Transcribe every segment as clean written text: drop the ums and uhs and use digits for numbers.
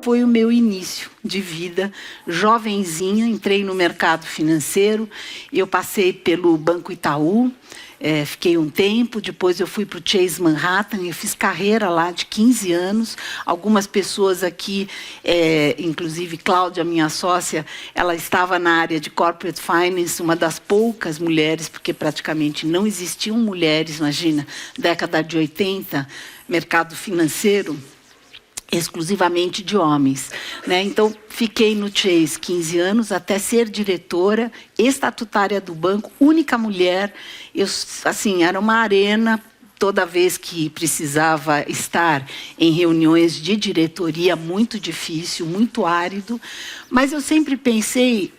foi o meu início de vida. Jovenzinha, entrei no mercado financeiro, eu passei pelo Banco Itaú, fiquei um tempo, depois eu fui para o Chase Manhattan, eu fiz carreira lá de 15 anos. Algumas pessoas aqui, inclusive Cláudia, minha sócia, ela estava na área de Corporate Finance, uma das poucas mulheres, porque praticamente não existiam mulheres, imagina, década de 80, mercado financeiro, exclusivamente de homens, né? Então, fiquei no Chase 15 anos, até ser diretora estatutária do banco, única mulher. Eu, assim, era uma arena, toda vez que precisava estar em reuniões de diretoria, muito difícil, muito árido. Mas eu sempre pensei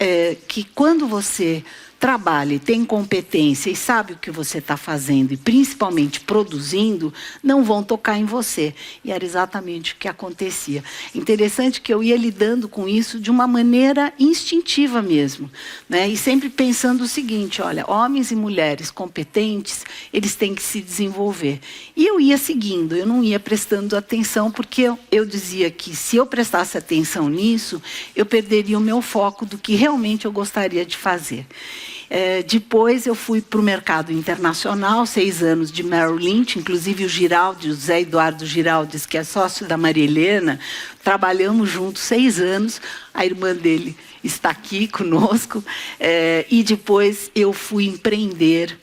que quando você trabalha e tem competência e sabe o que você está fazendo, e principalmente produzindo, não vão tocar em você. E era exatamente o que acontecia. Interessante que eu ia lidando com isso de uma maneira instintiva mesmo, né? E sempre pensando o seguinte, olha, homens e mulheres competentes, eles têm que se desenvolver. E eu ia seguindo, eu não ia prestando atenção, porque eu dizia que se eu prestasse atenção nisso, eu perderia o meu foco do que realmente eu gostaria de fazer. Depois eu fui para o mercado internacional, 6 anos de Merrill Lynch, inclusive o Giraldi, o José Eduardo Giraldes, que é sócio da Maria Helena, trabalhamos juntos 6 anos, a irmã dele está aqui conosco, e depois eu fui empreender,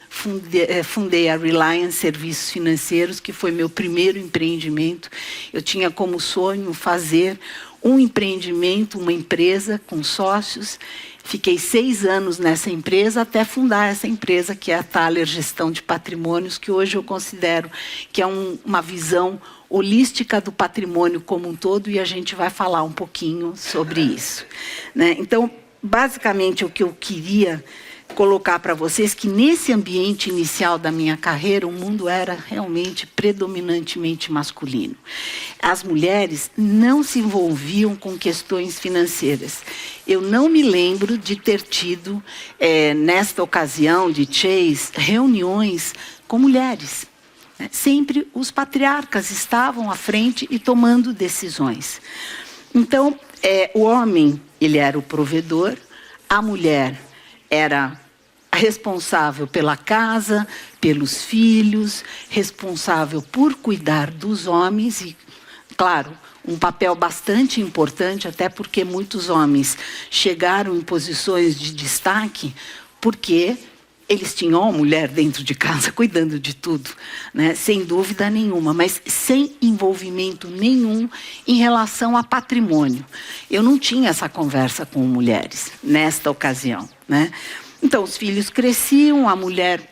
fundei a Reliance Serviços Financeiros, que foi meu primeiro empreendimento. Eu tinha como sonho fazer um empreendimento, uma empresa com sócios. Fiquei 6 anos nessa empresa até fundar essa empresa, que é a Thaler Gestão de Patrimônios, que hoje eu considero que é uma visão holística do patrimônio como um todo, e a gente vai falar um pouquinho sobre isso, né? Então, basicamente, o que eu queria colocar para vocês que nesse ambiente inicial da minha carreira, o mundo era realmente predominantemente masculino. As mulheres não se envolviam com questões financeiras. Eu não me lembro de ter tido, nesta ocasião de Chase, reuniões com mulheres. Sempre os patriarcas estavam à frente e tomando decisões. Então, o homem, ele era o provedor, a mulher era responsável pela casa, pelos filhos, responsável por cuidar dos homens e, claro, um papel bastante importante, até porque muitos homens chegaram em posições de destaque porque eles tinham uma mulher dentro de casa cuidando de tudo, né? Sem dúvida nenhuma, mas sem envolvimento nenhum em relação a patrimônio. Eu não tinha essa conversa com mulheres nesta ocasião, né? Então, os filhos cresciam, a mulher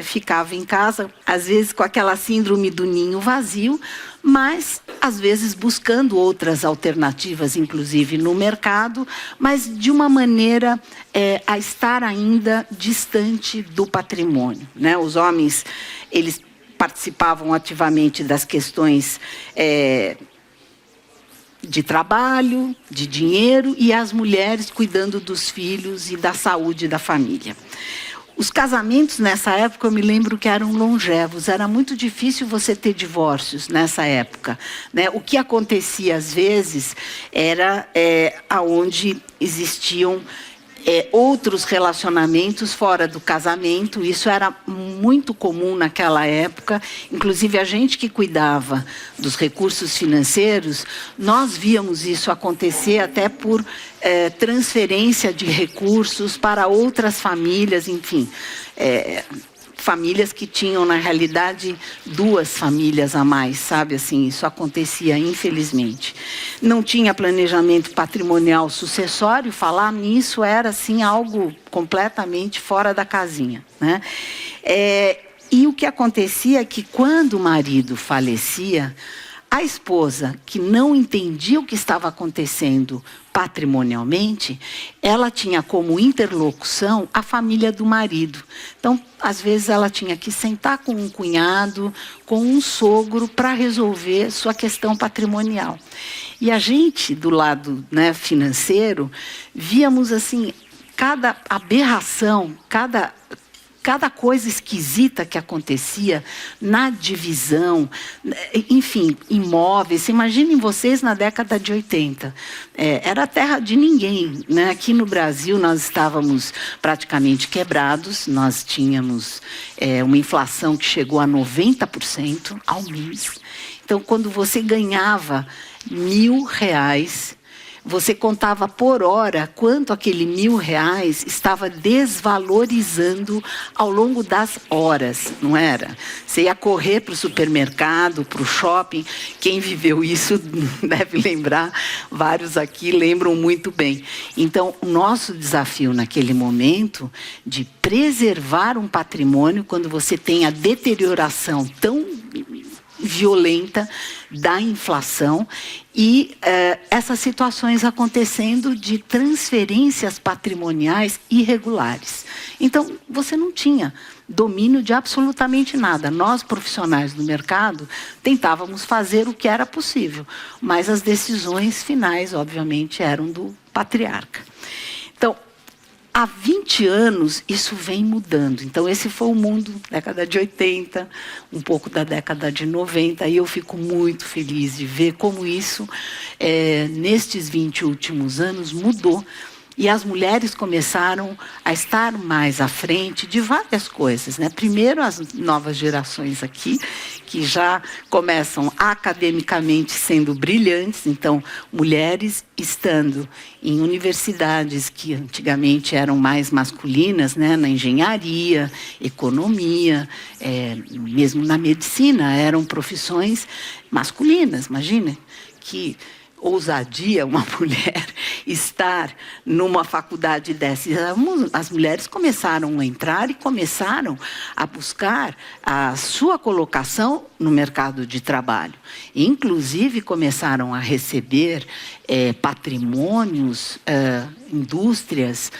ficava em casa, às vezes com aquela síndrome do ninho vazio, mas, às vezes, buscando outras alternativas, inclusive no mercado, mas de uma maneira a estar ainda distante do patrimônio, né? Os homens, eles participavam ativamente das questões de trabalho, de dinheiro, e as mulheres cuidando dos filhos e da saúde da família. Os casamentos nessa época, eu me lembro que eram longevos, era muito difícil você ter divórcios nessa época, né? O que acontecia às vezes era aonde existiam outros relacionamentos fora do casamento. Isso era muito comum naquela época. Inclusive, a gente que cuidava dos recursos financeiros, nós víamos isso acontecer até por transferência de recursos para outras famílias, enfim. Famílias que tinham, na realidade, 2 famílias a mais, sabe? Assim, isso acontecia, infelizmente. Não tinha planejamento patrimonial sucessório, falar nisso era, assim, algo completamente fora da casinha, né? E o que acontecia é que, quando o marido falecia, a esposa, que não entendia o que estava acontecendo patrimonialmente, ela tinha como interlocução a família do marido. Então, às vezes, ela tinha que sentar com um cunhado, com um sogro, para resolver sua questão patrimonial. E a gente, do lado, né, financeiro, víamos assim, cada aberração, cada cada coisa esquisita que acontecia na divisão, enfim, imóveis. Imaginem vocês na década de 80. Era a terra de ninguém, né? Aqui no Brasil nós estávamos praticamente quebrados, nós tínhamos uma inflação que chegou a 90% ao mês. Então, quando você ganhava R$ 1.000, você contava por hora quanto aquele R$ 1.000 estava desvalorizando ao longo das horas, não era? Você ia correr para o supermercado, para o shopping. Quem viveu isso deve lembrar, vários aqui lembram muito bem. Então, o nosso desafio naquele momento de preservar um patrimônio quando você tem a deterioração tão violenta da inflação e essas situações acontecendo de transferências patrimoniais irregulares. Então, você não tinha domínio de absolutamente nada. Nós, profissionais do mercado, tentávamos fazer o que era possível, mas as decisões finais, obviamente, eram do patriarca. Então, há 20 anos, isso vem mudando. Então, esse foi o mundo da década de 80, um pouco da década de 90, e eu fico muito feliz de ver como isso, nestes 20 últimos anos, mudou. E as mulheres começaram a estar mais à frente de várias coisas, né? Primeiro, as novas gerações aqui, que já começam academicamente sendo brilhantes. Então, mulheres estando em universidades que antigamente eram mais masculinas, né? Na engenharia, economia, mesmo na medicina, eram profissões masculinas. Imagina que ousadia uma mulher estar numa faculdade dessa. As mulheres começaram a entrar e começaram a buscar a sua colocação no mercado de trabalho. Inclusive, começaram a receber patrimônios, indústrias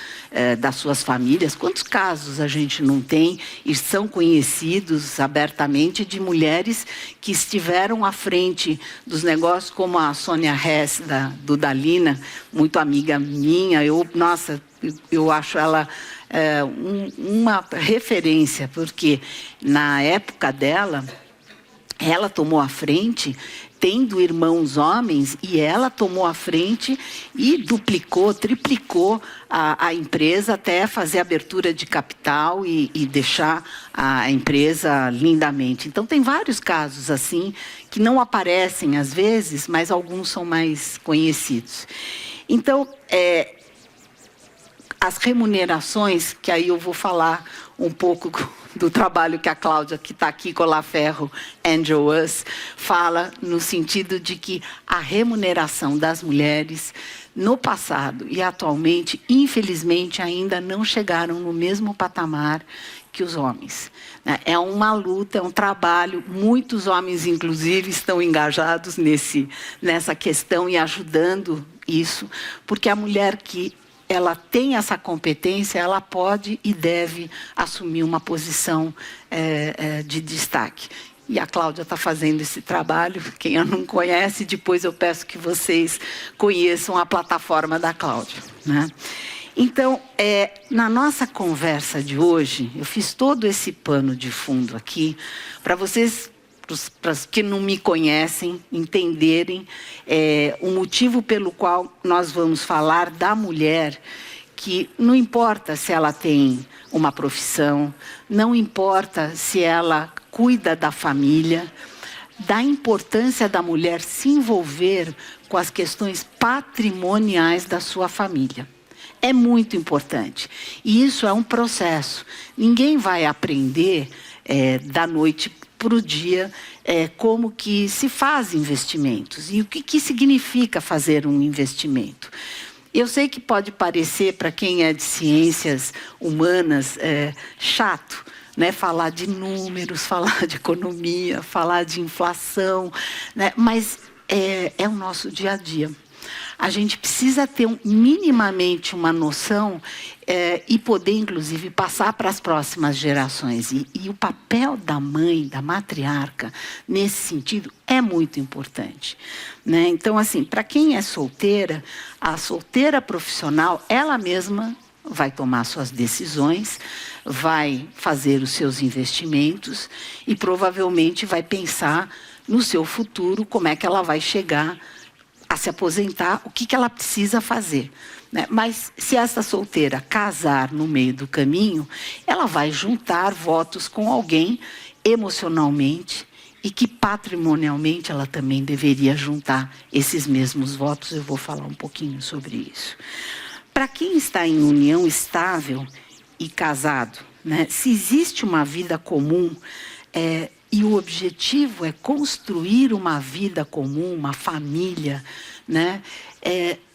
das suas famílias. Quantos casos a gente não tem e são conhecidos abertamente de mulheres que estiveram à frente dos negócios, como a Sônia Hess, da Dudalina, muito amiga minha. Eu acho ela uma referência, porque na época dela, ela tomou a frente, tendo irmãos homens, e ela tomou a frente e duplicou, triplicou a empresa até fazer abertura de capital e deixar a empresa lindamente. Então, tem vários casos assim, que não aparecem às vezes, mas alguns são mais conhecidos. Então, as remunerações, que aí eu vou falar um pouco do trabalho que a Cláudia, que está aqui com a La Ferro, Angel Us, fala no sentido de que a remuneração das mulheres no passado e atualmente, infelizmente, ainda não chegaram no mesmo patamar que os homens. É uma luta, é um trabalho. Muitos homens, inclusive, estão engajados nessa questão e ajudando isso, porque a mulher que ela tem essa competência, ela pode e deve assumir uma posição de destaque. E a Cláudia está fazendo esse trabalho. Quem a não conhece, depois eu peço que vocês conheçam a plataforma da Cláudia, né? Então, na nossa conversa de hoje, eu fiz todo esse pano de fundo aqui, para vocês, para os que não me conhecem, entenderem o motivo pelo qual nós vamos falar da mulher, que não importa se ela tem uma profissão, não importa se ela cuida da família, da importância da mulher se envolver com as questões patrimoniais da sua família. É muito importante. E isso é um processo. Ninguém vai aprender da noite para o dia como que se faz investimentos e o que significa fazer um investimento. Eu sei que pode parecer, para quem é de ciências humanas, chato, né? Falar de números, falar de economia, falar de inflação, né? Mas é o nosso dia a dia. A gente precisa ter minimamente uma noção e poder, inclusive, passar para as próximas gerações. E o papel da mãe, da matriarca, nesse sentido, é muito importante, né? Então, assim, para quem é solteira, a solteira profissional, ela mesma vai tomar suas decisões, vai fazer os seus investimentos e provavelmente vai pensar no seu futuro, como é que ela vai chegar a se aposentar, o que ela precisa fazer. Né? Mas se essa solteira casar no meio do caminho, ela vai juntar votos com alguém emocionalmente e que patrimonialmente ela também deveria juntar esses mesmos votos. Eu vou falar um pouquinho sobre isso. Para quem está em união estável e casado, né, se existe uma vida comum, e o objetivo é construir uma vida comum, uma família, né,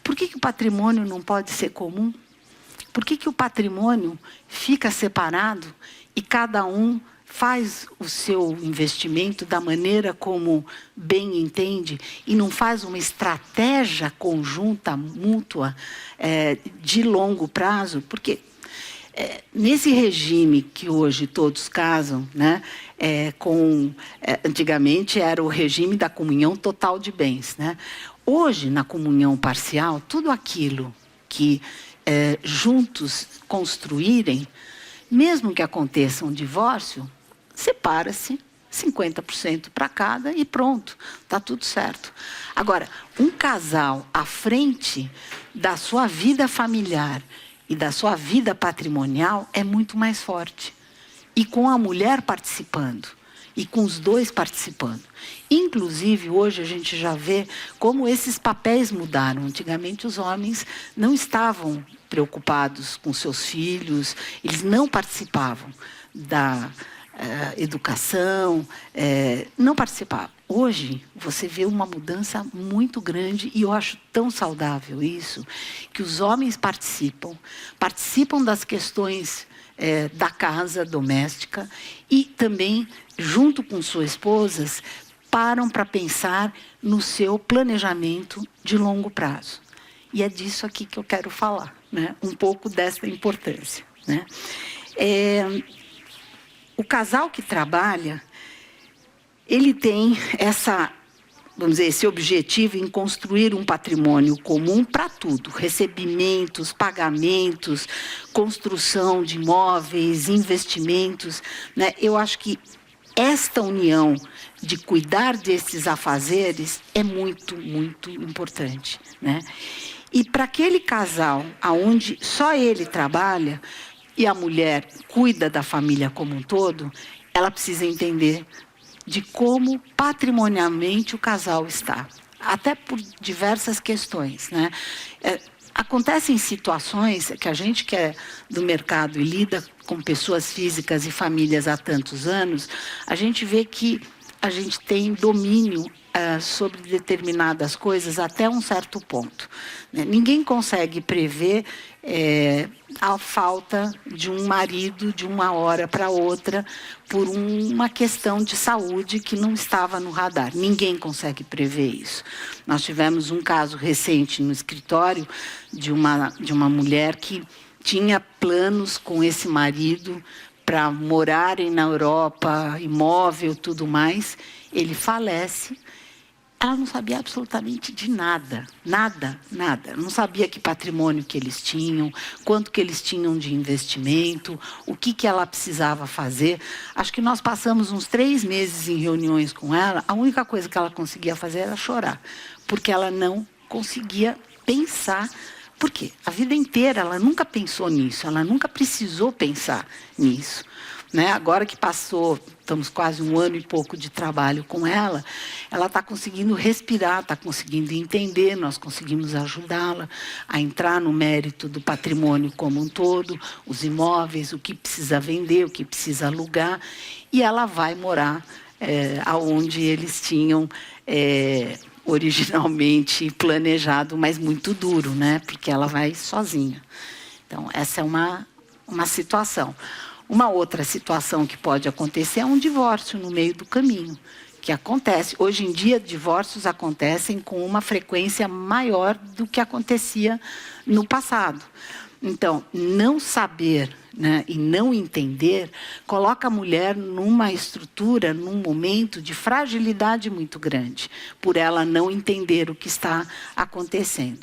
por que o patrimônio não pode ser comum? Por que o patrimônio fica separado e cada um faz o seu investimento da maneira como bem entende e não faz uma estratégia conjunta, mútua, de longo prazo? Porque nesse regime que hoje todos casam, né, antigamente era o regime da comunhão total de bens. Né? Hoje, na comunhão parcial, tudo aquilo que juntos construírem, mesmo que aconteça um divórcio, separa-se 50% para cada e pronto, está tudo certo. Agora, um casal à frente da sua vida familiar e da sua vida patrimonial é muito mais forte. E com a mulher participando, e com os dois participando. Inclusive, hoje a gente já vê como esses papéis mudaram. Antigamente, os homens não estavam preocupados com seus filhos, eles não participavam da educação, não participavam. Hoje, você vê uma mudança muito grande, e eu acho tão saudável isso, que os homens participam das questões da casa doméstica e também, junto com suas esposas, param para pensar no seu planejamento de longo prazo. E é disso aqui que eu quero falar, né? Um pouco dessa importância. Né? O casal que trabalha, ele tem vamos dizer, esse objetivo em construir um patrimônio comum para tudo: recebimentos, pagamentos, construção de imóveis, investimentos. Né? Eu acho que esta união de cuidar desses afazeres é muito, muito importante. Né? E para aquele casal onde só ele trabalha e a mulher cuida da família como um todo, ela precisa entender de como patrimonialmente o casal está, até por diversas questões. Né? Acontecem situações que a gente que é do mercado e lida com pessoas físicas e famílias há tantos anos, a gente vê que a gente tem domínio sobre determinadas coisas até um certo ponto. Né? Ninguém consegue prever a falta de um marido de uma hora para outra por uma questão de saúde que não estava no radar. Ninguém consegue prever isso. Nós tivemos um caso recente no escritório de uma mulher que tinha planos com esse marido para morarem na Europa, imóvel, tudo mais. Ele falece. Ela não sabia absolutamente de nada, nada. Não sabia que patrimônio que eles tinham, quanto que eles tinham de investimento, o que ela precisava fazer. Acho que nós passamos uns 3 meses em reuniões com ela. A única coisa que ela conseguia fazer era chorar, porque ela não conseguia pensar. Por quê? A vida inteira ela nunca pensou nisso, ela nunca precisou pensar nisso. Né? Agora que passou, estamos quase 1 ano e pouco de trabalho com ela está conseguindo respirar, está conseguindo entender, nós conseguimos ajudá-la a entrar no mérito do patrimônio como um todo, os imóveis, o que precisa vender, o que precisa alugar, e ela vai morar aonde eles tinham originalmente planejado, mas muito duro, né? Porque ela vai sozinha. Então, essa é uma situação. Uma outra situação que pode acontecer é um divórcio no meio do caminho, que acontece. Hoje em dia, divórcios acontecem com uma frequência maior do que acontecia no passado. Então, não saber, né, e não entender coloca a mulher numa estrutura, num momento de fragilidade muito grande, por ela não entender o que está acontecendo.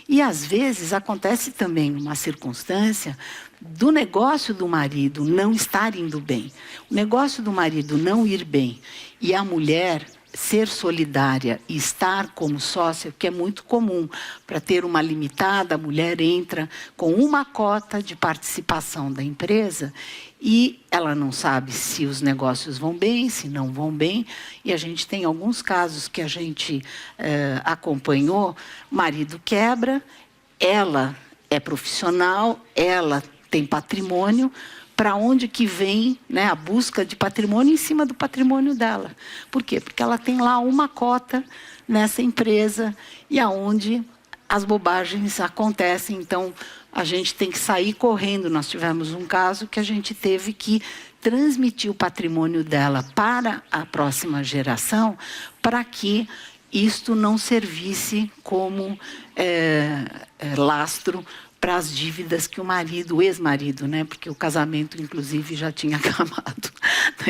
E, às vezes, acontece também uma circunstância do negócio do marido não estar indo bem. O negócio do marido não ir bem e a mulher ser solidária e estar como sócia, que é muito comum. Para ter uma limitada, a mulher entra com uma cota de participação da empresa e ela não sabe se os negócios vão bem, se não vão bem. E a gente tem alguns casos que a gente acompanhou. Marido quebra, ela é profissional, ela tem patrimônio. Para onde que vem, né, a busca de patrimônio em cima do patrimônio dela? Por quê? Porque ela tem lá uma cota nessa empresa e aonde as bobagens acontecem. Então, a gente tem que sair correndo. Nós tivemos um caso que a gente teve que transmitir o patrimônio dela para a próxima geração, para que isto não servisse como lastro para as dívidas que o marido, o ex-marido, né? Porque o casamento, inclusive, já tinha acabado.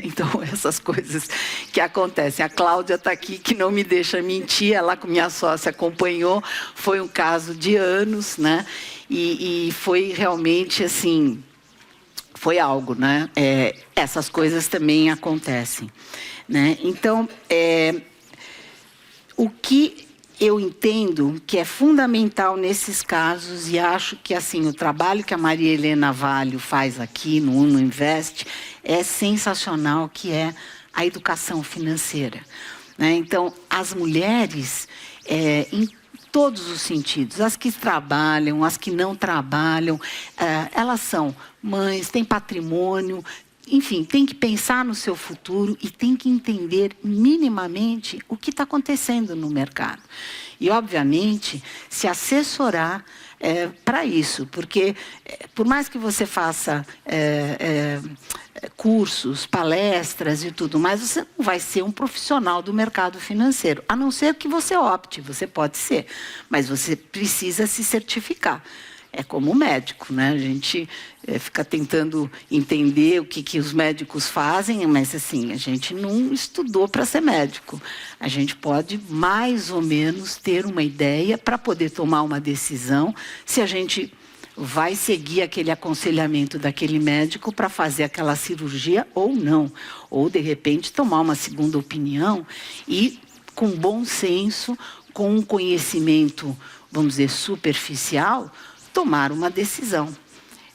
Então, essas coisas que acontecem. A Cláudia está aqui, que não me deixa mentir, ela, com minha sócia, acompanhou. Foi um caso de anos, né? E foi realmente, assim, foi algo, né? Essas coisas também acontecem, né? Então, o que eu entendo que é fundamental nesses casos, e acho que assim o trabalho que a Maria Helena Valho faz aqui no Uno Invest é sensacional, que é a educação financeira, né? Então, as mulheres, em todos os sentidos, as que trabalham, as que não trabalham, elas são mães, têm patrimônio, enfim, tem que pensar no seu futuro e tem que entender minimamente o que está acontecendo no mercado. E, obviamente, se assessorar para isso, porque, por mais que você faça cursos, palestras e tudo mais, você não vai ser um profissional do mercado financeiro, a não ser que você opte, você pode ser, mas você precisa se certificar. É como o médico, né? A gente fica tentando entender o que os médicos fazem, mas assim, a gente não estudou para ser médico. A gente pode, mais ou menos, ter uma ideia para poder tomar uma decisão se a gente vai seguir aquele aconselhamento daquele médico para fazer aquela cirurgia ou não. Ou, de repente, tomar uma segunda opinião e, com bom senso, com um conhecimento, vamos dizer, superficial, tomar uma decisão.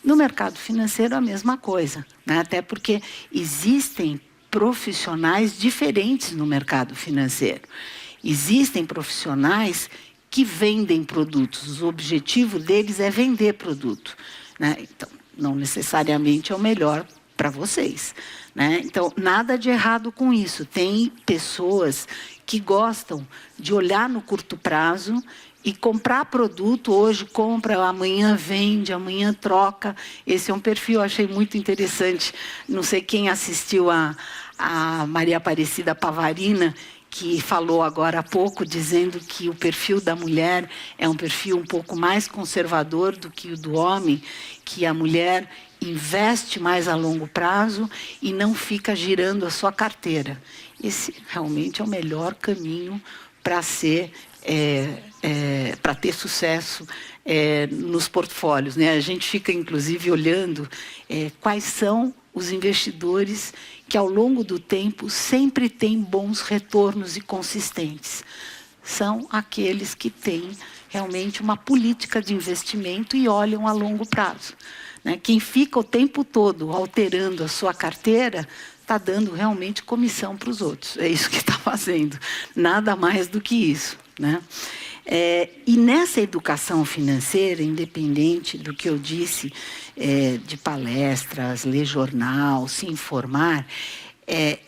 No mercado financeiro, a mesma coisa, né? Até porque existem profissionais diferentes no mercado financeiro. Existem profissionais que vendem produtos. O objetivo deles é vender produto, né? Então, não necessariamente é o melhor para vocês, né? Então, nada de errado com isso. Tem pessoas que gostam de olhar no curto prazo e comprar produto, hoje compra, amanhã vende, amanhã troca. Esse é um perfil, eu achei muito interessante. Não sei quem assistiu a Maria Aparecida Pavarina, que falou agora há pouco, dizendo que o perfil da mulher é um perfil um pouco mais conservador do que o do homem, que a mulher investe mais a longo prazo e não fica girando a sua carteira. Esse realmente é o melhor caminho para ser... para ter sucesso nos portfólios, né? A gente fica, inclusive, olhando quais são os investidores que, ao longo do tempo, sempre têm bons retornos e consistentes. São aqueles que têm realmente uma política de investimento e olham a longo prazo, né? Quem fica o tempo todo alterando a sua carteira está dando realmente comissão para os outros. É isso que está fazendo. Nada mais do que isso, né? E nessa educação financeira, independente do que eu disse, de palestras, ler jornal, se informar,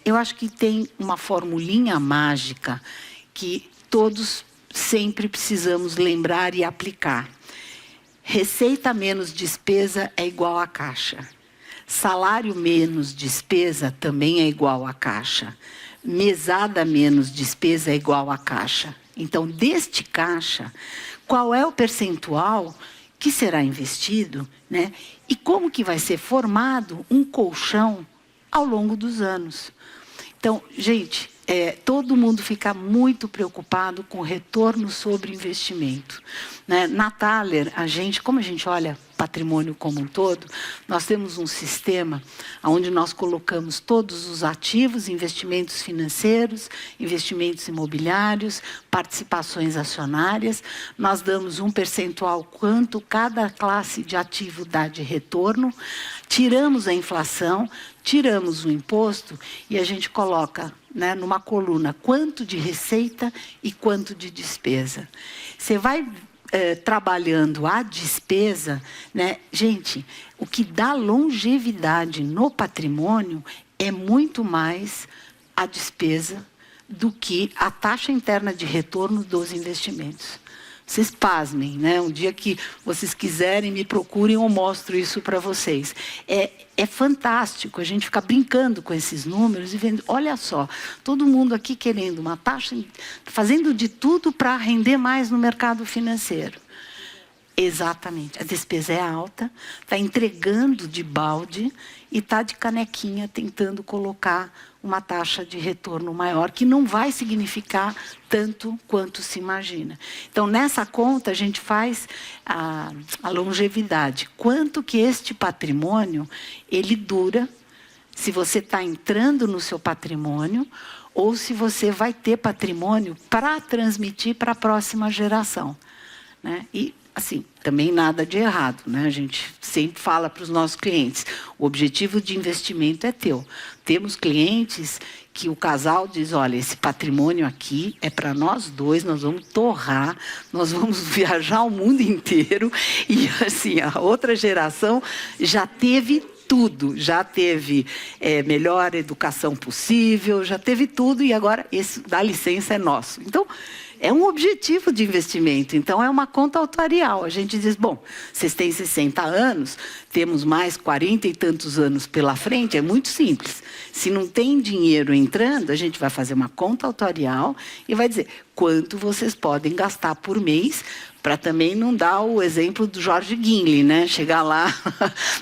eu acho que tem uma formulinha mágica que todos sempre precisamos lembrar e aplicar. Receita menos despesa é igual a caixa. Salário menos despesa também é igual a caixa. Mesada menos despesa é igual a caixa. Então, deste caixa, qual é o percentual que será investido, né? E como que vai ser formado um colchão ao longo dos anos? Então, gente, todo mundo fica muito preocupado com o retorno sobre investimento, né? Na Thaler, como a gente olha patrimônio como um todo, nós temos um sistema onde nós colocamos todos os ativos, investimentos financeiros, investimentos imobiliários, participações acionárias. Nós damos um percentual quanto cada classe de ativo dá de retorno, tiramos a inflação, tiramos o imposto e a gente coloca, né, numa coluna quanto de receita e quanto de despesa. Você vai trabalhando a despesa, né? Gente, o que dá longevidade no patrimônio é muito mais a despesa do que a taxa interna de retorno dos investimentos. Vocês pasmem, né? Um dia que vocês quiserem, me procurem, eu mostro isso para vocês. É fantástico, a gente fica brincando com esses números e vendo, olha só, todo mundo aqui querendo uma taxa, fazendo de tudo para render mais no mercado financeiro. Exatamente, a despesa é alta, está entregando de balde e está de canequinha tentando colocar uma taxa de retorno maior, que não vai significar tanto quanto se imagina. Então, nessa conta, a gente faz a longevidade. Quanto que este patrimônio, ele dura, se você está entrando no seu patrimônio, ou se você vai ter patrimônio para transmitir para a próxima geração, né? E, assim, também nada de errado, né? A gente sempre fala para os nossos clientes, o objetivo de investimento é teu. Temos clientes que o casal diz, olha, esse patrimônio aqui é para nós dois, nós vamos torrar, nós vamos viajar o mundo inteiro, e assim, a outra geração já teve tudo, já teve melhor educação possível, já teve tudo, e agora esse da licença é nosso. Então, é um objetivo de investimento, então é uma conta atuarial. A gente diz, bom, vocês têm 60 anos, temos mais 40 e tantos anos pela frente, é muito simples. Se não tem dinheiro entrando, a gente vai fazer uma conta atuarial e vai dizer quanto vocês podem gastar por mês, para também não dar o exemplo do Jorge Guinle, né? Chegar lá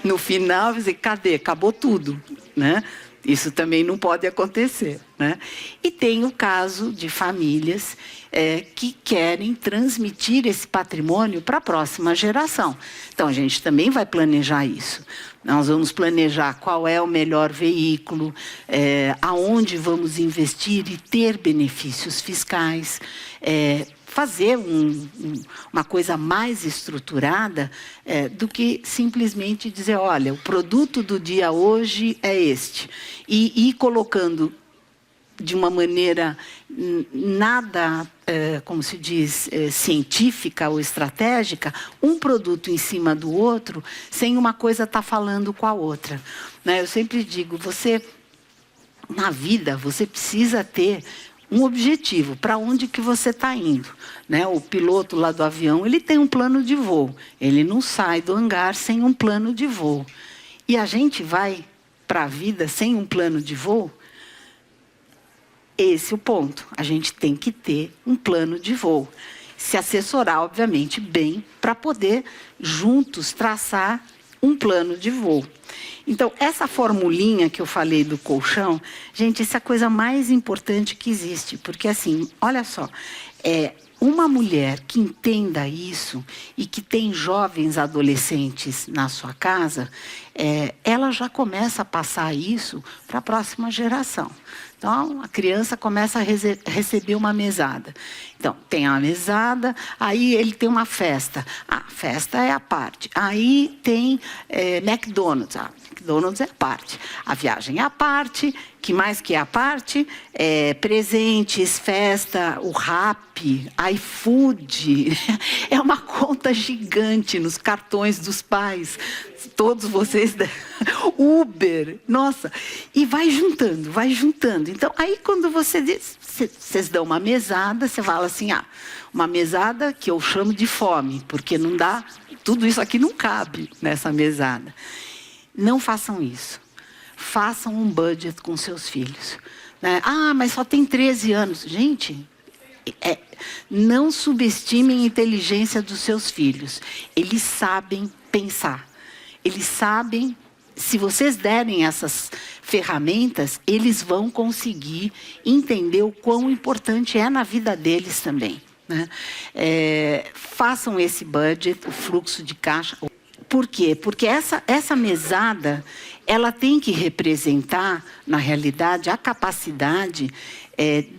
no final e dizer, cadê? Acabou tudo, né? Isso também não pode acontecer, né? E tem o caso de famílias que querem transmitir esse patrimônio para a próxima geração. Então, a gente também vai planejar isso. Nós vamos planejar qual é o melhor veículo, aonde vamos investir e ter benefícios fiscais, fazer uma coisa mais estruturada do que simplesmente dizer, olha, o produto do dia hoje é este. E ir colocando de uma maneira nada, como se diz, científica ou estratégica, um produto em cima do outro, sem uma coisa estar falando com a outra, né? Eu sempre digo, na vida, você precisa ter um objetivo, para onde que você está indo, né? O piloto lá do avião, ele tem um plano de voo, ele não sai do hangar sem um plano de voo. E a gente vai para a vida sem um plano de voo? Esse é o ponto, a gente tem que ter um plano de voo. Se assessorar, obviamente, bem, para poder, juntos, traçar um plano de voo. Então, essa formulinha que eu falei do colchão, gente, essa é a coisa mais importante que existe, porque assim, olha só, uma mulher que entenda isso e que tem jovens adolescentes na sua casa, ela já começa a passar isso para a próxima geração. Então, a criança começa a receber uma mesada. Então, tem a mesada, aí ele tem uma festa. A festa é a parte. Aí tem McDonald's. McDonald's é a parte. A viagem é a parte. Que mais que é a parte? Presentes, festa, o Rappi, iFood. É uma conta gigante nos cartões dos pais. Todos vocês... Uber, nossa. E vai juntando, vai juntando. Então, aí quando vocês dão uma mesada, você fala assim, uma mesada que eu chamo de fome, porque não dá, tudo isso aqui não cabe nessa mesada. Não façam isso. Façam um budget com seus filhos, né? Mas só tem 13 anos. Gente, não subestimem a inteligência dos seus filhos. Eles sabem pensar. Eles sabem se vocês derem essas ferramentas, eles vão conseguir entender o quão importante é na vida deles também, né? Façam esse budget, o fluxo de caixa. Por quê? Porque essa mesada, ela tem que representar, na realidade, a capacidade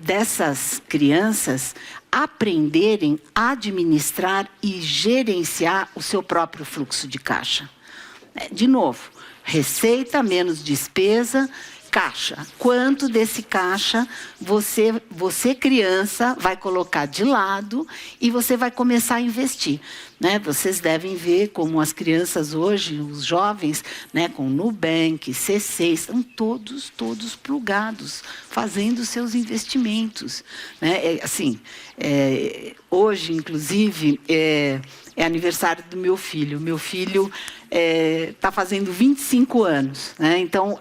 dessas crianças aprenderem a administrar e gerenciar o seu próprio fluxo de caixa. De novo, receita menos despesa, caixa. Quanto desse caixa você criança, vai colocar de lado e você vai começar a investir, né? Vocês devem ver como as crianças hoje, os jovens, né, com Nubank, C6, estão todos plugados, fazendo seus investimentos, né? Hoje, inclusive, é aniversário do meu filho. Meu filho está fazendo 25 anos, né? Então,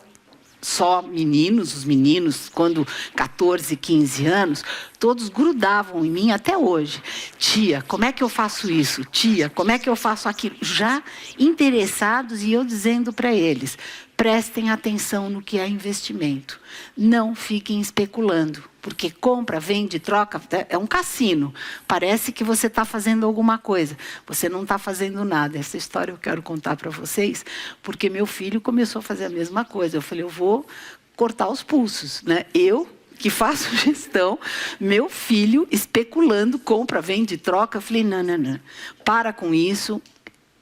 só meninos, os meninos, quando 14, 15 anos, todos grudavam em mim até hoje. Tia, como é que eu faço isso? Tia, como é que eu faço aquilo? Já interessados, e eu dizendo para eles, prestem atenção no que é investimento. Não fiquem especulando, porque compra, vende, troca, é um cassino. Parece que você está fazendo alguma coisa. Você não está fazendo nada. Essa história eu quero contar para vocês, porque meu filho começou a fazer a mesma coisa. Eu falei, eu vou cortar os pulsos, né? Eu, que faço gestão, meu filho especulando, compra, vende, troca. Eu falei, não. Para com isso.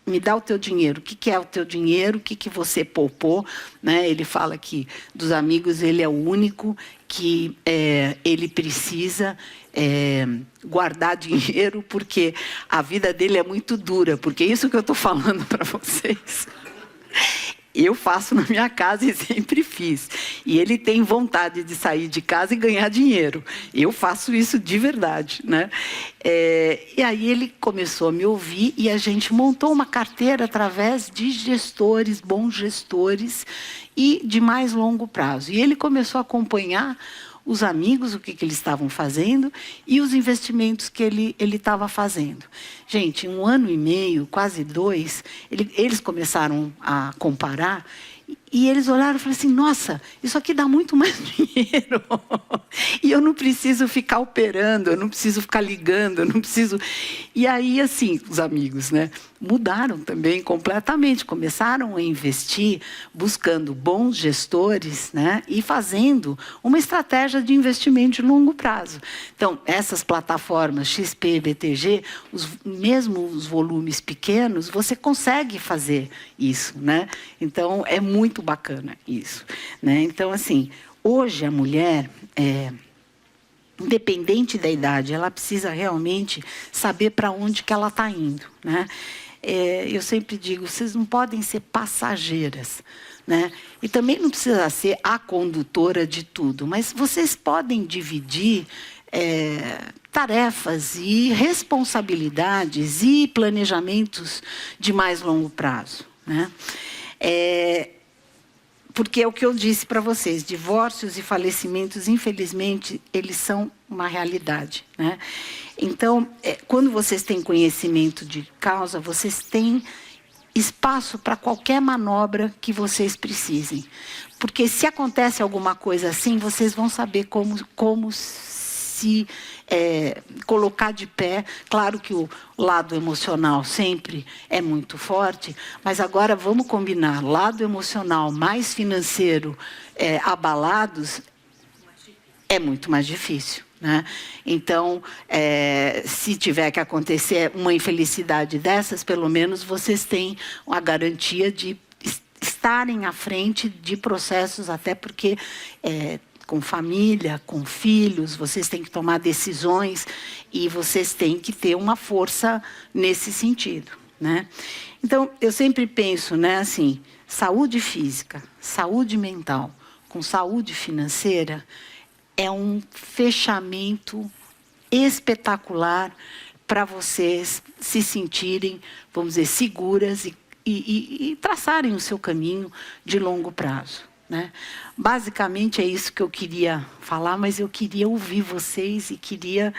Me dá o teu dinheiro. O que é o teu dinheiro? O que você poupou? Né? Ele fala que dos amigos ele é o único que ele precisa guardar dinheiro, porque a vida dele é muito dura. Porque isso que eu estou falando para vocês, eu faço na minha casa e sempre fiz. E ele tem vontade de sair de casa e ganhar dinheiro. Eu faço isso de verdade, né? E aí ele começou a me ouvir e a gente montou uma carteira através de gestores, bons gestores e de mais longo prazo. E ele começou a acompanhar os amigos, o que eles estavam fazendo e os investimentos que ele estava fazendo. Gente, em 1 ano e meio, quase 2, eles começaram a comparar e eles olharam e falaram assim, nossa, isso aqui dá muito mais dinheiro. E eu não preciso ficar operando, eu não preciso ficar ligando, eu não preciso... E aí, assim, os amigos, né, mudaram também completamente, começaram a investir buscando bons gestores, né, e fazendo uma estratégia de investimento de longo prazo. Então, essas plataformas XP, BTG, mesmo os volumes pequenos, você consegue fazer isso, né? Então, é muito bacana isso, né? Então, assim, hoje a mulher, independente da idade, ela precisa realmente saber para onde que ela está indo, né? Eu sempre digo, vocês não podem ser passageiras, né? E também não precisa ser a condutora de tudo, mas vocês podem dividir tarefas e responsabilidades e planejamentos de mais longo prazo, né? Porque é o que eu disse para vocês, divórcios e falecimentos, infelizmente, eles são uma realidade, né? Então, quando vocês têm conhecimento de causa, vocês têm espaço para qualquer manobra que vocês precisem. Porque se acontece alguma coisa assim, vocês vão saber como se colocar de pé. Claro que o lado emocional sempre é muito forte, mas agora vamos combinar, lado emocional mais financeiro abalados, é muito mais difícil, né? Então, se tiver que acontecer uma infelicidade dessas, pelo menos vocês têm a garantia de estarem à frente de processos, até porque com família, com filhos, vocês têm que tomar decisões e vocês têm que ter uma força nesse sentido, né? Então, eu sempre penso, né, assim, saúde física, saúde mental, com saúde financeira, é um fechamento espetacular para vocês se sentirem, vamos dizer, seguras e traçarem o seu caminho de longo prazo, né? Basicamente é isso que eu queria falar, mas eu queria ouvir vocês e queria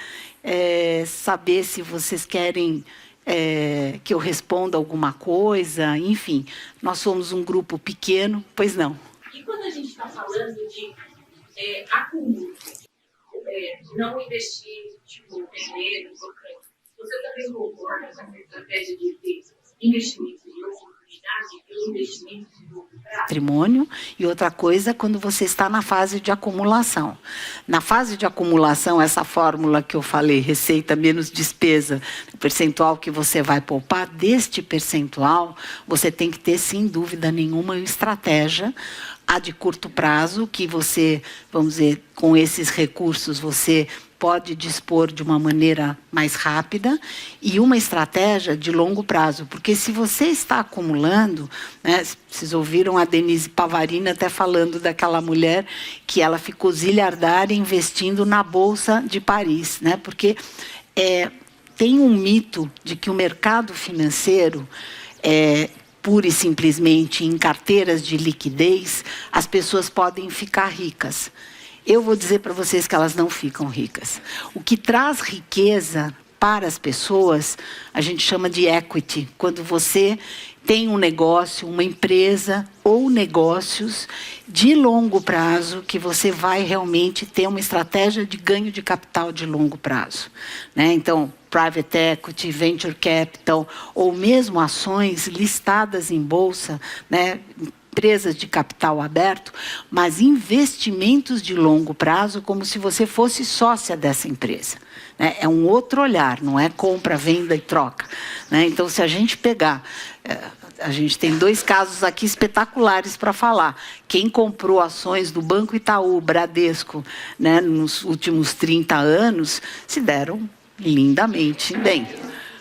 saber se vocês querem que eu responda alguma coisa, enfim. Nós somos um grupo pequeno, pois não. E quando a gente está falando de acúmulo, não investir, tipo, vender, você também concorda com essa estratégia de investimento de oportunidade e investimento de longo prazo? Patrimônio, e outra coisa quando você está na fase de acumulação. Na fase de acumulação, essa fórmula que eu falei, receita menos despesa, o percentual que você vai poupar, deste percentual, você tem que ter, sem dúvida nenhuma, uma estratégia a de curto prazo, que você, vamos dizer, com esses recursos, você pode dispor de uma maneira mais rápida, e uma estratégia de longo prazo. Porque se você está acumulando, né, vocês ouviram a Denise Pavarina até falando daquela mulher que ela ficou zilhardária investindo na Bolsa de Paris, né, porque tem um mito de que o mercado financeiro pura e simplesmente em carteiras de liquidez, as pessoas podem ficar ricas. Eu vou dizer para vocês que elas não ficam ricas. O que traz riqueza para as pessoas, a gente chama de equity. Quando você tem um negócio, uma empresa ou negócios de longo prazo, que você vai realmente ter uma estratégia de ganho de capital de longo prazo, né? Então, private equity, venture capital, ou mesmo ações listadas em bolsa, né? Empresas de capital aberto, mas investimentos de longo prazo, como se você fosse sócia dessa empresa, né? É um outro olhar, não é compra, venda e troca, né? Então, se a gente pegar... A gente tem 2 casos aqui espetaculares para falar. Quem comprou ações do Banco Itaú, Bradesco, né, nos últimos 30 anos, se deram lindamente bem.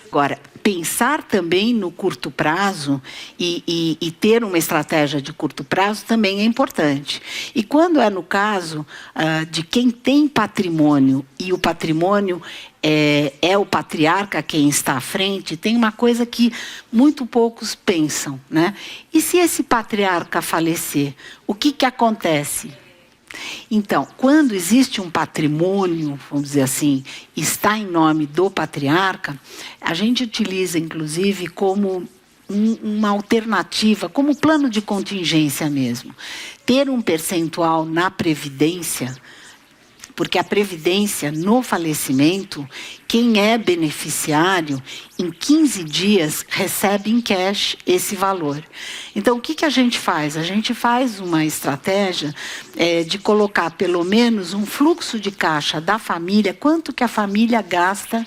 Agora, pensar também no curto prazo e ter uma estratégia de curto prazo também é importante. E quando é no caso de quem tem patrimônio, e o patrimônio é o patriarca quem está à frente, tem uma coisa que muito poucos pensam, né? E se esse patriarca falecer, o que acontece? Então, quando existe um patrimônio, vamos dizer assim, está em nome do patriarca, a gente utiliza, inclusive, como uma alternativa, como plano de contingência mesmo. Ter um percentual na Previdência, porque a Previdência, no falecimento, quem é beneficiário, em 15 dias, recebe em cash esse valor. Então, o que a gente faz? A gente faz uma estratégia de colocar, pelo menos, um fluxo de caixa da família, quanto que a família gasta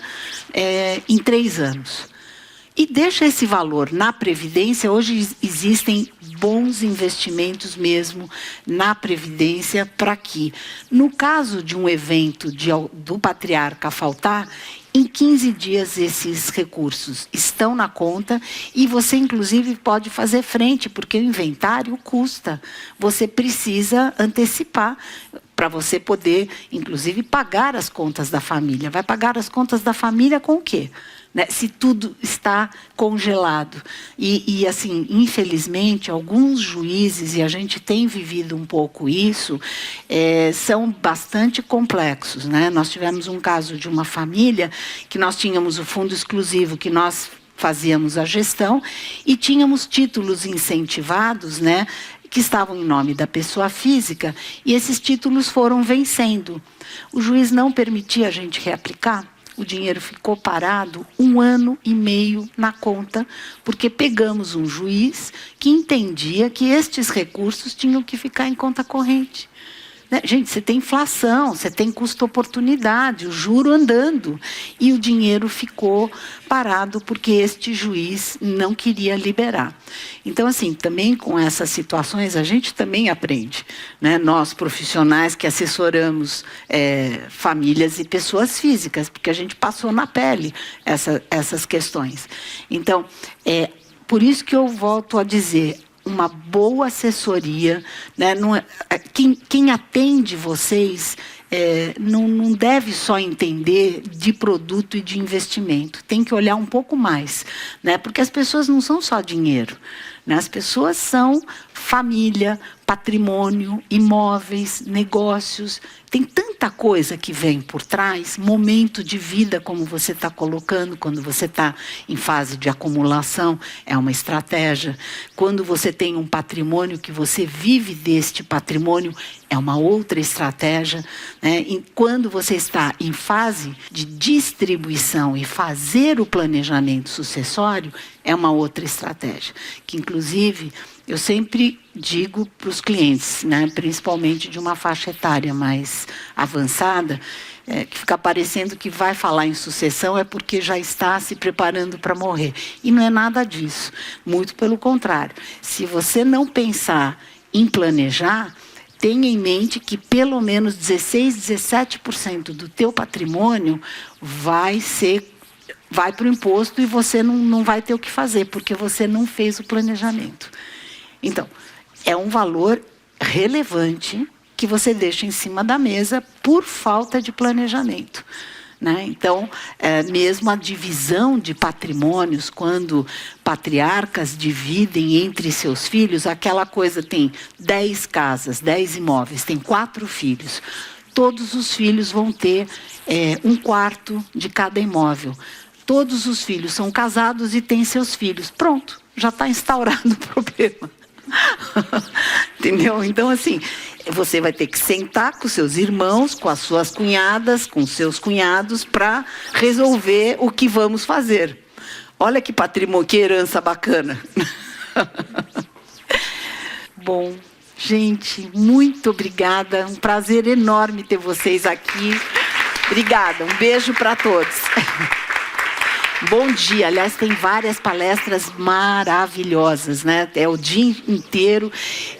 em 3 anos. E deixa esse valor na Previdência. Hoje existem bons investimentos mesmo na Previdência para que, no caso de um evento do patriarca faltar, em 15 dias esses recursos estão na conta e você, inclusive, pode fazer frente, porque o inventário custa. Você precisa antecipar para você poder, inclusive, pagar as contas da família. Vai pagar as contas da família com o quê? Né, se tudo está congelado. E, assim, infelizmente, alguns juízes, e a gente tem vivido um pouco isso, são bastante complexos, né? Nós tivemos um caso de uma família que nós tínhamos o fundo exclusivo, que nós fazíamos a gestão, e tínhamos títulos incentivados, né, que estavam em nome da pessoa física, e esses títulos foram vencendo. O juiz não permitia a gente reaplicar. O dinheiro ficou parado 1 ano e meio na conta, porque pegamos um juiz que entendia que estes recursos tinham que ficar em conta corrente. Né? Gente, você tem inflação, você tem custo-oportunidade, o juro andando. E o dinheiro ficou parado porque este juiz não queria liberar. Então, assim, também com essas situações, a gente também aprende. Né? Nós, profissionais que assessoramos famílias e pessoas físicas, porque a gente passou na pele essas questões. Então, por isso que eu volto a dizer, uma boa assessoria, né? Quem atende vocês não deve só entender de produto e de investimento, tem que olhar um pouco mais, né? Porque as pessoas não são só dinheiro, né? As pessoas são família, patrimônio, imóveis, negócios. Tem tanta coisa que vem por trás, momento de vida, como você está colocando, quando você está em fase de acumulação, é uma estratégia. Quando você tem um patrimônio que você vive deste patrimônio, é uma outra estratégia, né? E quando você está em fase de distribuição e fazer o planejamento sucessório, é uma outra estratégia. Que, inclusive, eu sempre digo para os clientes, né, principalmente de uma faixa etária mais avançada, que fica parecendo que vai falar em sucessão é porque já está se preparando para morrer. E não é nada disso. Muito pelo contrário. Se você não pensar em planejar, tenha em mente que pelo menos 16, 17% do teu patrimônio vai para o imposto e você não vai ter o que fazer, porque você não fez o planejamento. Então, é um valor relevante que você deixa em cima da mesa por falta de planejamento, né? Então, mesmo a divisão de patrimônios, quando patriarcas dividem entre seus filhos, aquela coisa tem 10 casas, 10 imóveis, tem 4 filhos. Todos os filhos vão ter 1/4 de cada imóvel. Todos os filhos são casados e têm seus filhos. Pronto, já está instaurado o problema. Entendeu? Então, assim, você vai ter que sentar com seus irmãos, com as suas cunhadas, com seus cunhados, para resolver o que vamos fazer. Olha que patrimônio, que herança bacana. Bom, gente, muito obrigada. Um prazer enorme ter vocês aqui. Obrigada, um beijo para todos. Bom dia, aliás, tem várias palestras maravilhosas, né? É o dia inteiro.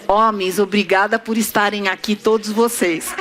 Homens, obrigada por estarem aqui, todos vocês.